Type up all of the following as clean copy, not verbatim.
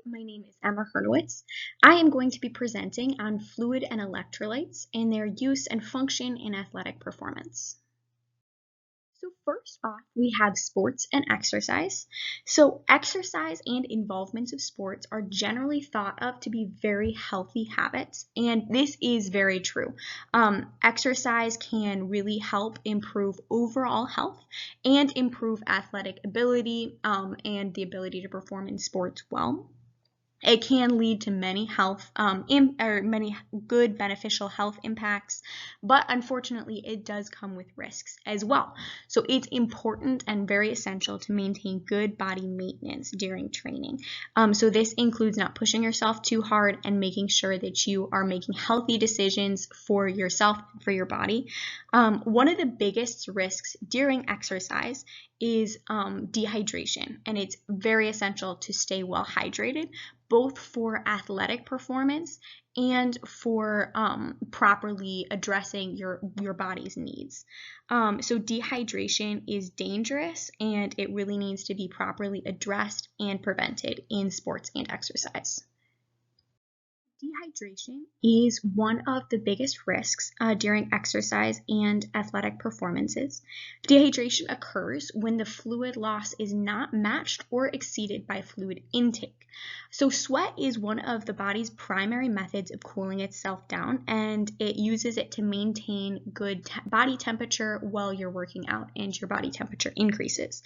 My name is Emma Hernowitz. I am going to be presenting on fluid and electrolytes and their use and function in athletic performance. So first off, we have sports and exercise. So exercise and involvement of sports are generally thought of to be very healthy habits, and this is very true. Exercise can really help improve overall health and improve athletic ability and the ability to perform in sports well. It can lead to many many good beneficial health impacts, but unfortunately it does come with risks as well. So it's important and very essential to maintain good body maintenance during training. So this includes not pushing yourself too hard and making sure that you are making healthy decisions for yourself and for your body. One of the biggest risks during exercise is dehydration, and it's very essential to stay well hydrated, both for athletic performance and for properly addressing your body's needs. So dehydration is dangerous, and it really needs to be properly addressed and prevented in sports and exercise. Dehydration is one of the biggest risks during exercise and athletic performances. Dehydration occurs when the fluid loss is not matched or exceeded by fluid intake. So sweat is one of the body's primary methods of cooling itself down, and it uses it to maintain good body temperature while you're working out and your body temperature increases.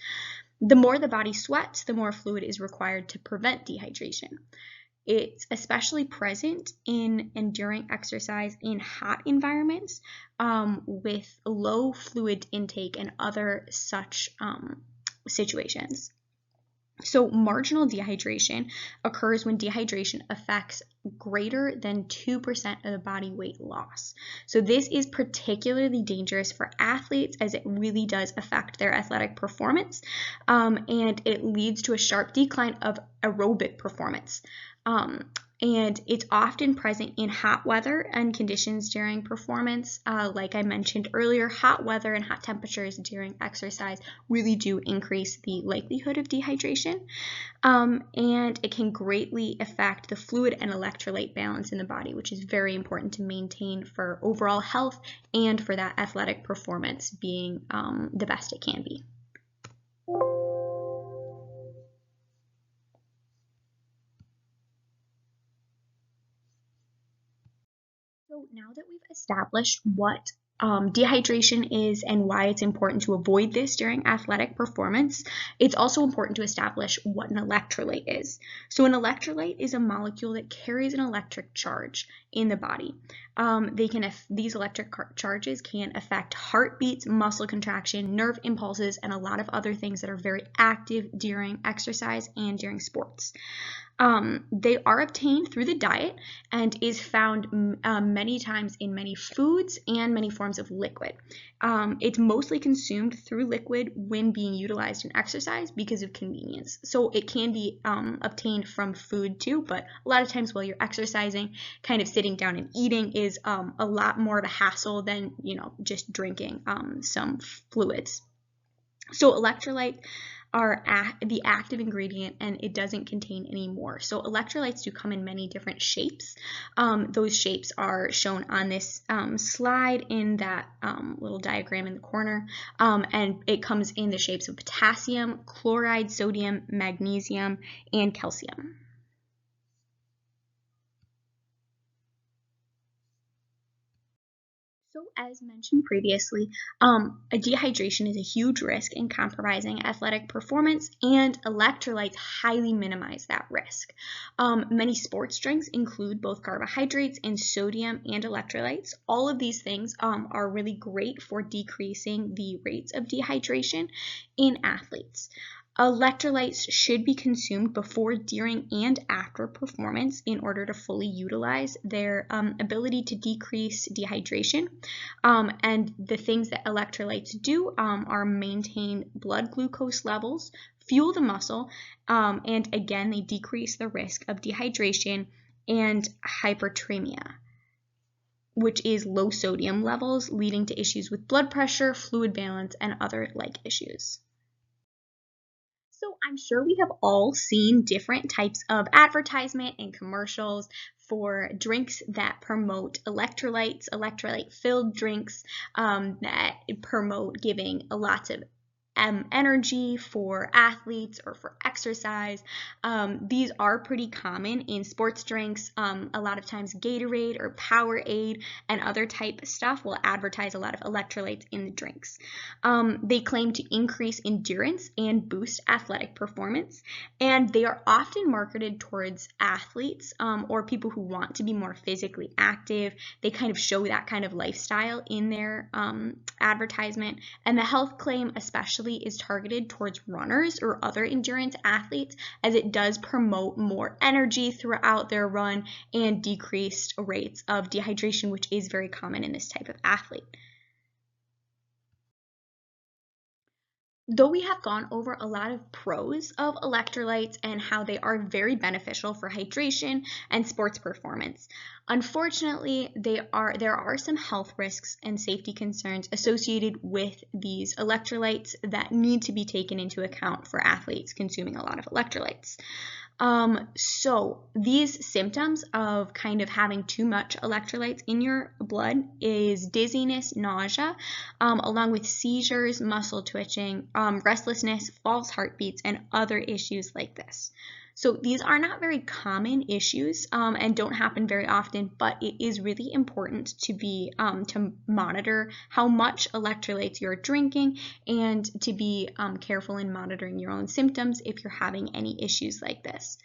The more the body sweats, the more fluid is required to prevent dehydration. It's especially present in and during exercise in hot environments with low fluid intake and other such situations. So marginal dehydration occurs when dehydration affects greater than 2% of the body weight loss. So this is particularly dangerous for athletes, as it really does affect their athletic performance, and it leads to a sharp decline of aerobic performance. And it's often present in hot weather and conditions during performance. Like I mentioned earlier, hot weather and hot temperatures during exercise really do increase the likelihood of dehydration. And it can greatly affect the fluid and electrolyte balance in the body, which is very important to maintain for overall health and for that athletic performance being the best it can be. So now that we've established what dehydration is and why it's important to avoid this during athletic performance, it's also important to establish what an electrolyte is. So an electrolyte is a molecule that carries an electric charge in the body. These electric charges can affect heartbeats, muscle contraction, nerve impulses, and a lot of other things that are very active during exercise and during sports. They are obtained through the diet and is found many times in many foods and many forms of liquid. It's mostly consumed through liquid when being utilized in exercise because of convenience. So it can be obtained from food too, but a lot of times while you're exercising, kind of sitting down and eating is a lot more of a hassle than just drinking some fluids. So electrolytes are the active ingredient, and it doesn't contain any more. So electrolytes do come in many different shapes. Those shapes are shown on this slide in that little diagram in the corner, and it comes in the shapes of potassium, chloride, sodium, magnesium, and calcium. So as mentioned previously, a dehydration is a huge risk in compromising athletic performance, and electrolytes highly minimize that risk. Many sports drinks include both carbohydrates and sodium and electrolytes. All of these things are really great for decreasing the rates of dehydration in athletes. Electrolytes should be consumed before, during, and after performance in order to fully utilize their ability to decrease dehydration. And the things that electrolytes do are maintain blood glucose levels, fuel the muscle, and again, they decrease the risk of dehydration and hyperthermia, which is low sodium levels, leading to issues with blood pressure, fluid balance, and other like issues. So I'm sure we have all seen different types of advertisement and commercials for drinks that promote electrolytes, electrolyte-filled drinks that promote giving lots of energy for athletes or for exercise. These are pretty common in sports drinks. A lot of times Gatorade or Powerade and other type of stuff will advertise a lot of electrolytes in the drinks. They claim to increase endurance and boost athletic performance, and they are often marketed towards athletes or people who want to be more physically active. They kind of show that kind of lifestyle in their advertisement, and the health claim especially is targeted towards runners or other endurance athletes, as it does promote more energy throughout their run and decreased rates of dehydration, which is very common in this type of athlete. Though we have gone over a lot of pros of electrolytes and how they are very beneficial for hydration and sports performance, unfortunately, there are some health risks and safety concerns associated with these electrolytes that need to be taken into account for athletes consuming a lot of electrolytes. So these symptoms of kind of having too much electrolytes in your blood is dizziness, nausea, along with seizures, muscle twitching, restlessness, false heartbeats, and other issues like this. So these are not very common issues and don't happen very often, but it is really important to monitor how much electrolytes you're drinking and to be careful in monitoring your own symptoms if you're having any issues like this.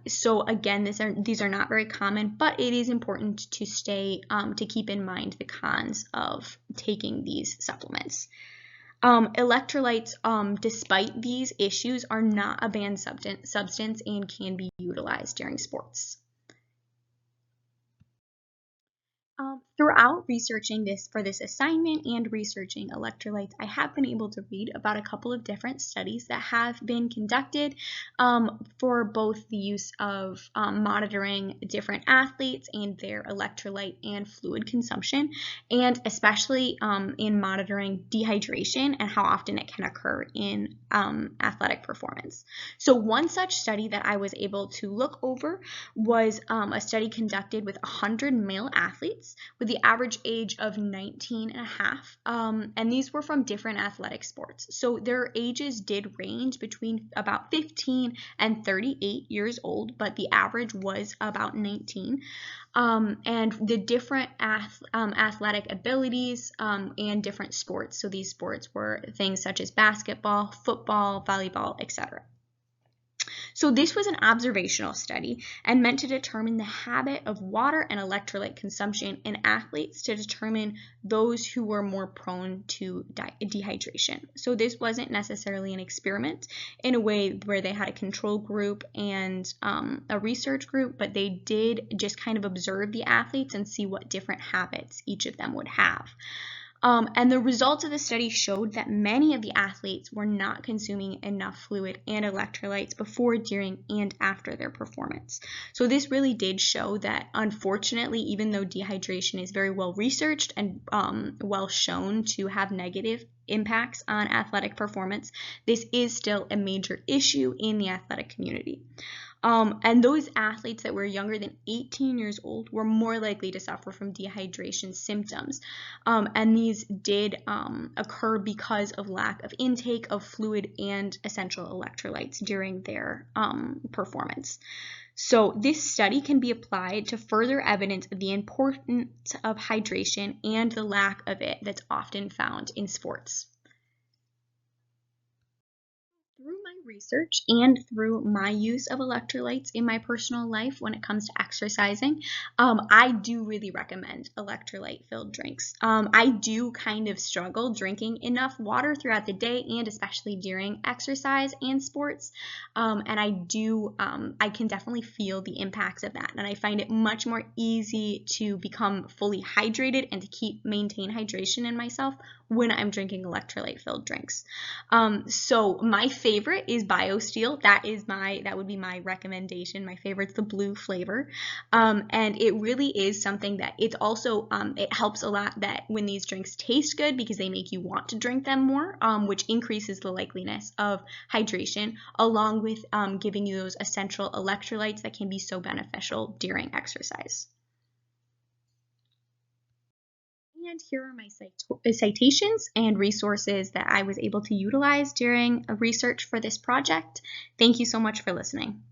So again, these are not very common, but it is important to keep in mind the cons of taking these supplements. Electrolytes, despite these issues, are not a banned substance and can be utilized during sports. Throughout researching this for this assignment and researching electrolytes, I have been able to read about a couple of different studies that have been conducted for both the use of monitoring different athletes and their electrolyte and fluid consumption, and especially in monitoring dehydration and how often it can occur in athletic performance. So one such study that I was able to look over was a study conducted with 100 male athletes with the average age of 19 and a half, and these were from different athletic sports. So their ages did range between about 15 and 38 years old, but the average was about 19. And the different athletic abilities and different sports. So these sports were things such as basketball, football, volleyball, etc. So this was an observational study and meant to determine the habit of water and electrolyte consumption in athletes to determine those who were more prone to dehydration. So this wasn't necessarily an experiment in a way where they had a control group and a research group, but they did just kind of observe the athletes and see what different habits each of them would have. And the results of the study showed that many of the athletes were not consuming enough fluid and electrolytes before, during, and after their performance. So this really did show that, unfortunately, even though dehydration is very well researched and well shown to have negative impacts on athletic performance, this is still a major issue in the athletic community. And those athletes that were younger than 18 years old were more likely to suffer from dehydration symptoms. And these did occur because of lack of intake of fluid and essential electrolytes during their performance. So this study can be applied to further evidence of the importance of hydration and the lack of it that's often found in sports. Through my research and through my use of electrolytes in my personal life when it comes to exercising, I do really recommend electrolyte-filled drinks. I do kind of struggle drinking enough water throughout the day and especially during exercise and sports, and I can definitely feel the impacts of that, and I find it much more easy to become fully hydrated and to maintain hydration in myself when I'm drinking electrolyte-filled drinks. So my favorite is BioSteel. That would be my recommendation. My favorite's the blue flavor. And it really is something that it's also, it helps a lot that when these drinks taste good because they make you want to drink them more, which increases the likeliness of hydration, along with giving you those essential electrolytes that can be so beneficial during exercise. And here are my citations and resources that I was able to utilize during research for this project. Thank you so much for listening.